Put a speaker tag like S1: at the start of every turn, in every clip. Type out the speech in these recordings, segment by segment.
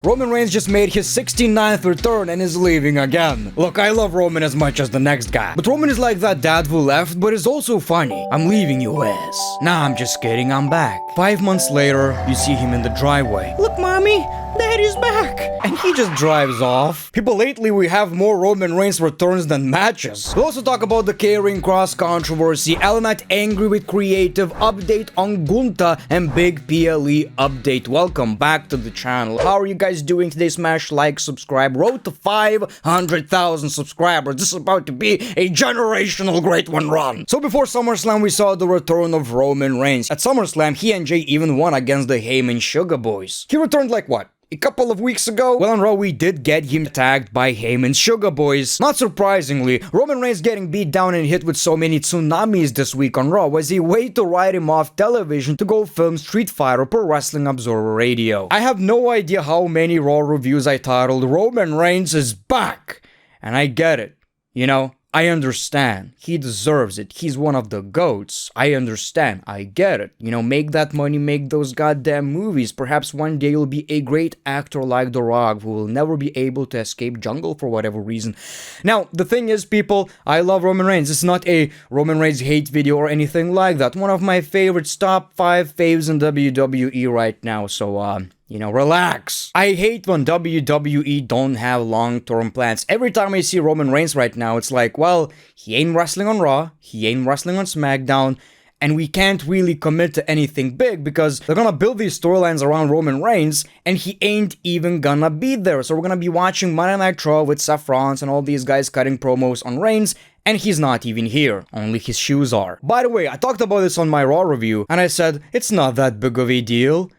S1: Roman Reigns just made his 69th return and is leaving again. Look, I love Roman as much as the next guy, but Roman is like that dad who left but is also funny. I'm leaving you, Wes. Nah, I'm just kidding, I'm back. 5 months later, you see him in the driveway. Look, mommy, Daddy's back. And he just drives off. People, lately we have more Roman Reigns returns than matches. We'll also talk about the Karrion Kross controversy, Element angry with creative update on Gunther, and big PLE update. Welcome back to the channel. How are you guys doing today? Smash like, subscribe. Road to 500,000 subscribers. This is about to be a generational great one run. So before SummerSlam, we saw the return of Roman Reigns. At SummerSlam, he and Jay even won against the Heyman Sugar Boys. He returned like what? A couple of weeks ago? Well, on Raw, we did get him tagged by Heyman's Sugar Boys. Not surprisingly, Roman Reigns getting beat down and hit with so many tsunamis this week on Raw was a way to write him off television to go film Street Fighter per Wrestling Observer Radio. I have no idea how many Raw reviews I titled Roman Reigns is back. And I get it. You know, I understand. He deserves it. He's one of the GOATs. I understand. I get it. You know, make that money, make those goddamn movies. Perhaps one day you'll be a great actor like The Rock who will never be able to escape jungle for whatever reason. Now, the thing is, people, I love Roman Reigns. It's not a Roman Reigns hate video or anything like that. One of my favorites, top 5 faves in WWE right now. So, you know, relax. I hate when WWE don't have long-term plans. Every time I see Roman Reigns right now, it's like, well, he ain't wrestling on Raw, he ain't wrestling on SmackDown, and we can't really commit to anything big because they're gonna build these storylines around Roman Reigns, and he ain't even gonna be there. So we're gonna be watching Monday Night Raw with Seth Rollins and all these guys cutting promos on Reigns, and he's not even here. Only his shoes are. By the way, I talked about this on my Raw review, and I said, it's not that big of a deal.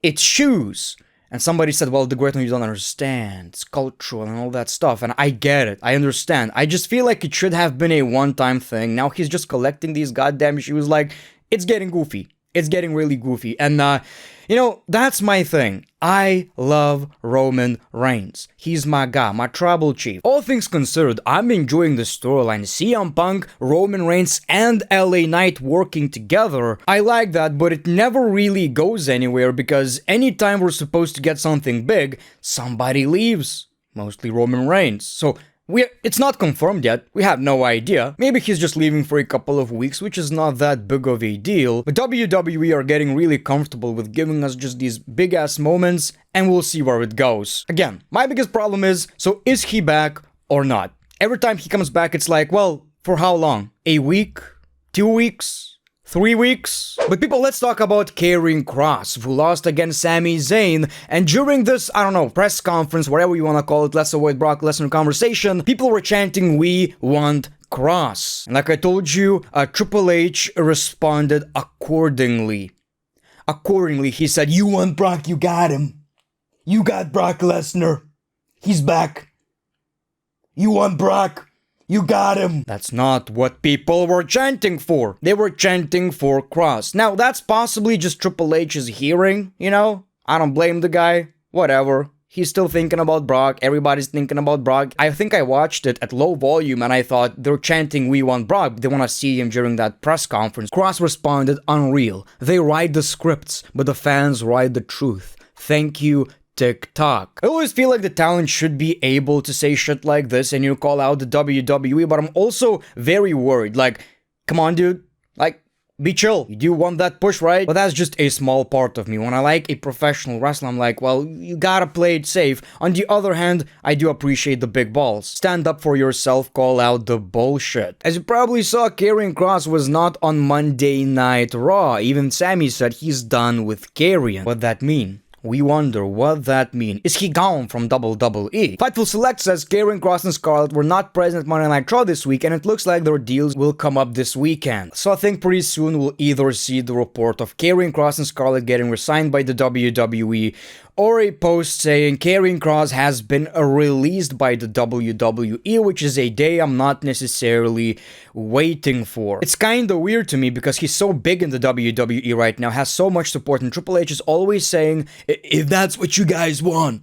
S1: It's shoes. And somebody said, well, Thegreatone, you don't understand. It's cultural and all that stuff. And I get it. I understand. I just feel like it should have been a one-time thing. Now he's just collecting these goddamn shoes. Like, it's getting goofy. It's getting really goofy. And, you know, that's my thing. I love Roman Reigns. He's my guy, my tribal chief. All things considered, I'm enjoying the storyline. CM Punk, Roman Reigns, and LA Knight working together. I like that, but it never really goes anywhere because anytime we're supposed to get something big, somebody leaves. Mostly Roman Reigns. So, it's not confirmed yet, we have no idea. Maybe he's just leaving for a couple of weeks, which is not that big of a deal. But WWE are getting really comfortable with giving us just these big-ass moments, and we'll see where it goes. Again, my biggest problem is, so is he back or not? Every time he comes back, it's like, well, for how long? A week? 2 weeks? 3 weeks? But people, let's talk about Karrion Kross, who lost against Sami Zayn, and during this, I don't know, press conference, whatever you want to call it, let's avoid Brock Lesnar conversation, people were chanting, "We want Kross." And like I told you, Triple H responded accordingly. Accordingly, he said, "You want Brock, you got him. You got Brock Lesnar. He's back. You want Brock? You got him." That's not what people were chanting for. They were chanting for Kross. Now, that's possibly just Triple H's hearing, you know? I don't blame the guy. Whatever. He's still thinking about Brock. Everybody's thinking about Brock. I think I watched it at low volume and I thought they're chanting "We want Brock." They want to see him during that press conference. Kross responded, "Unreal. They write the scripts, but the fans write the truth. Thank you, TikTok." I always feel like the talent should be able to say shit like this and you call out the WWE, but I'm also very worried. Like, come on, dude. Like, be chill. You do want that push, right? But that's just a small part of me. When I like a professional wrestler, I'm like, well, you gotta play it safe. On the other hand, I do appreciate the big balls. Stand up for yourself, call out the bullshit. As you probably saw, Karrion Kross was not on Monday Night Raw. Even Sami said he's done with Karrion. What'd that mean? We wonder what that means. Is he gone from WWE? Fightful Select says Karrion Kross and Scarlett were not present at Monday Night Raw this week, and it looks like their deals will come up this weekend. So I think pretty soon we'll either see the report of Karrion Kross and Scarlett getting resigned by the WWE, or a post saying Karrion Kross has been released by the WWE, which is a day I'm not necessarily waiting for. It's kinda weird to me because he's so big in the WWE right now, has so much support, and Triple H is always saying, if that's what you guys want.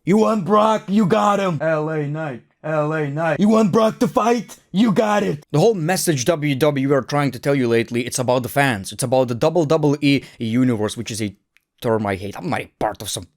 S1: You want Brock? You got him. LA Knight. LA Knight. You want Brock to fight? You got it. The whole message WWE are trying to tell you lately, it's about the fans. It's about the WWE universe, which is a term I hate. I'm not a part of some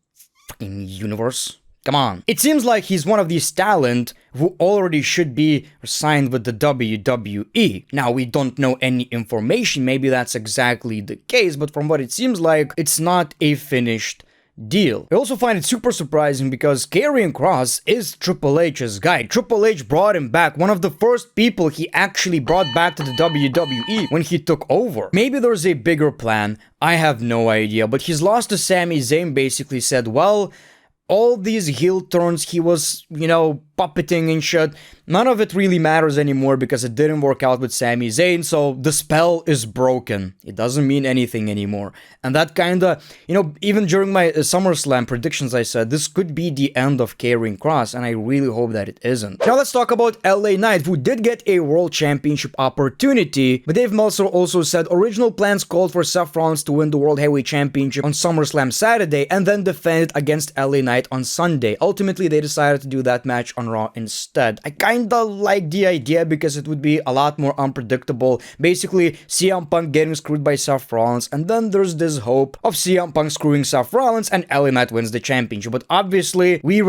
S1: fucking universe. Come on. It seems like he's one of these talent who already should be signed with the WWE. Now, we don't know any information, maybe that's exactly the case, but from what it seems like, it's not a finished deal. I also find it super surprising because Karrion Kross is Triple H's guy. Triple H brought him back, one of the first people he actually brought back to the WWE when he took over. Maybe there's a bigger plan, I have no idea, but his loss to Sami Zayn basically said, well, all these heel turns he was, puppeting and shit, none of it really matters anymore because it didn't work out with Sami Zayn, so the spell is broken. It doesn't mean anything anymore. And that kinda, even during my SummerSlam predictions I said, this could be the end of Karrion Kross, and I really hope that it isn't. Now let's talk about LA Knight, who did get a World Championship opportunity, but Dave Meltzer also said original plans called for Seth Rollins to win the World Heavyweight Championship on SummerSlam Saturday and then defend it against LA Knight on Sunday. Ultimately, they decided to do that match on Raw instead. I kinda like the idea because it would be a lot more unpredictable. Basically, CM Punk getting screwed by Seth Rollins, and then there's this hope of CM Punk screwing Seth Rollins and LA Knight wins the championship. But obviously, we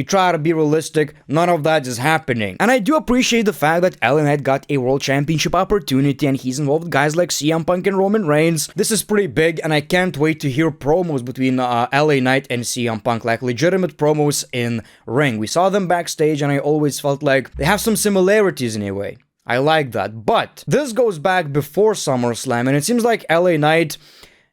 S1: try to be realistic, none of that is happening. And I do appreciate the fact that LA Knight got a World Championship opportunity and he's involved with guys like CM Punk and Roman Reigns. This is pretty big and I can't wait to hear promos between LA Knight and CM Punk, like legitimate promos in ring. We saw them backstage and I always felt like they have some similarities in a way. I like that. But this goes back before SummerSlam and it seems like LA Knight,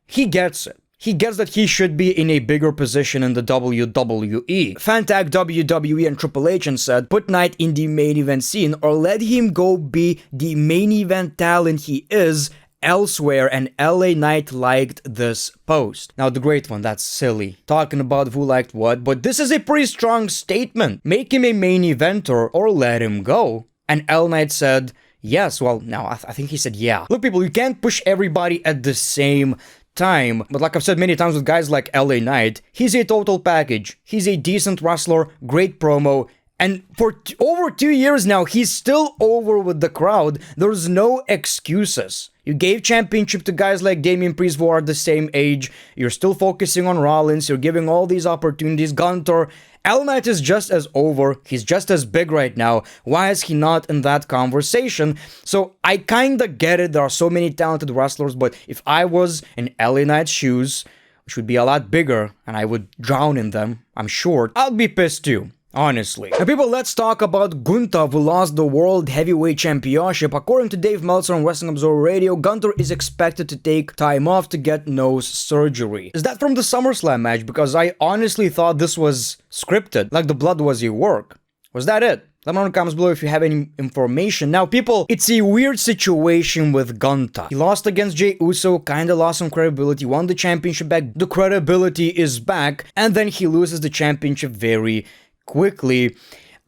S1: he gets it. He gets that he should be in a bigger position in the WWE. Fan tagged WWE and Triple H and said, put Knight in the main event scene or let him go be the main event talent he is elsewhere, and LA Knight liked this post. Now the great one, that's silly. Talking about who liked what, but this is a pretty strong statement. Make him a main eventer or let him go. And LA Knight said, yes, well, now I think he said yeah. Look people, you can't push everybody at the same time, but like I've said many times with guys like LA Knight, he's a total package. He's a decent wrestler, great promo, and for over 2 years now, he's still over with the crowd. There's no excuses. You gave championship to guys like Damian Priest who are the same age. You're still focusing on Rollins. You're giving all these opportunities. Gunther. LA Knight is just as over. He's just as big right now. Why is he not in that conversation? So I kinda get it. There are so many talented wrestlers, but if I was in LA Knight's shoes, which would be a lot bigger, and I would drown in them, I'm sure, I'd be pissed too. Honestly. Now people, let's talk about Gunther, who lost the World Heavyweight Championship. According to Dave Meltzer on Wrestling Observer Radio, Gunther is expected to take time off to get nose surgery. Is that from the SummerSlam match? Because I honestly thought this was scripted, like the blood was a work. Was that it? Let me know in the comments below if you have any information. Now people, it's a weird situation with Gunther. He lost against Jey Uso, kinda lost some credibility, won the championship back, the credibility is back, and then he loses the championship very quickly.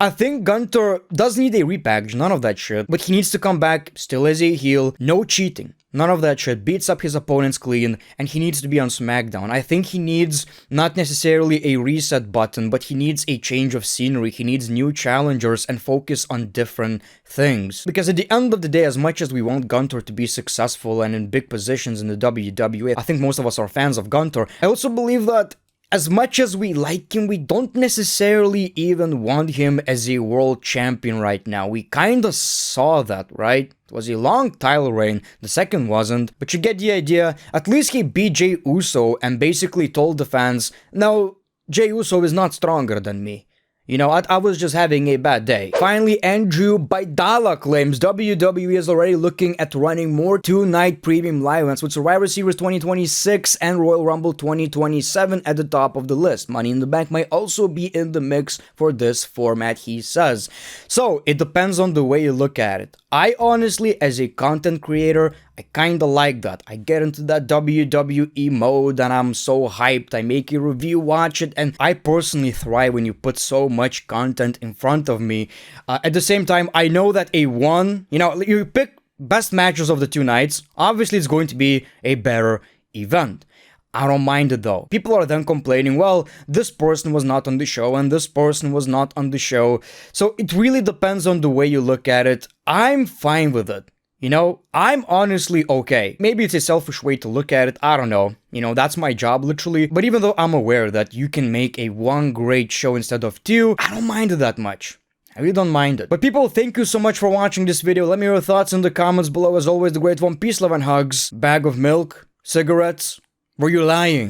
S1: I think Gunther does need a repackage, none of that shit, but he needs to come back still as a heel, no cheating, none of that shit, beats up his opponents clean, and he needs to be on SmackDown. I think he needs not necessarily a reset button, but he needs a change of scenery, he needs new challengers and focus on different things. Because at the end of the day, as much as we want Gunther to be successful and in big positions in the WWE, I think most of us are fans of Gunther, I also believe that as much as we like him, we don't necessarily even want him as a world champion right now. We kinda saw that, right? It was a long title reign, the second wasn't, but you get the idea. At least he beat Jey Uso and basically told the fans, no, Jey Uso is not stronger than me. I was just having a bad day. Finally, Andrew Baidala claims WWE is already looking at running more two-night premium live events with Survivor Series 2026 and Royal Rumble 2027 at the top of the list. Money in the Bank might also be in the mix for this format, he says. So, it depends on the way you look at it. I honestly, as a content creator, I kinda like that. I get into that WWE mode and I'm so hyped. I make a review, watch it, and I personally thrive when you put so much content in front of me. At the same time, I know that you pick best matches of the two nights. Obviously, it's going to be a better event. I don't mind it though. People are then complaining, well, this person was not on the show and this person was not on the show. So it really depends on the way you look at it. I'm fine with it. You know, I'm honestly okay. Maybe it's a selfish way to look at it, I don't know. You know, that's my job, literally. But even though I'm aware that you can make a one great show instead of two, I don't mind it that much. I really don't mind it. But people, thank you so much for watching this video. Let me know your thoughts in the comments below. As always, the great one. Peace, love, and hugs. Bag of milk. Cigarettes. Were you lying?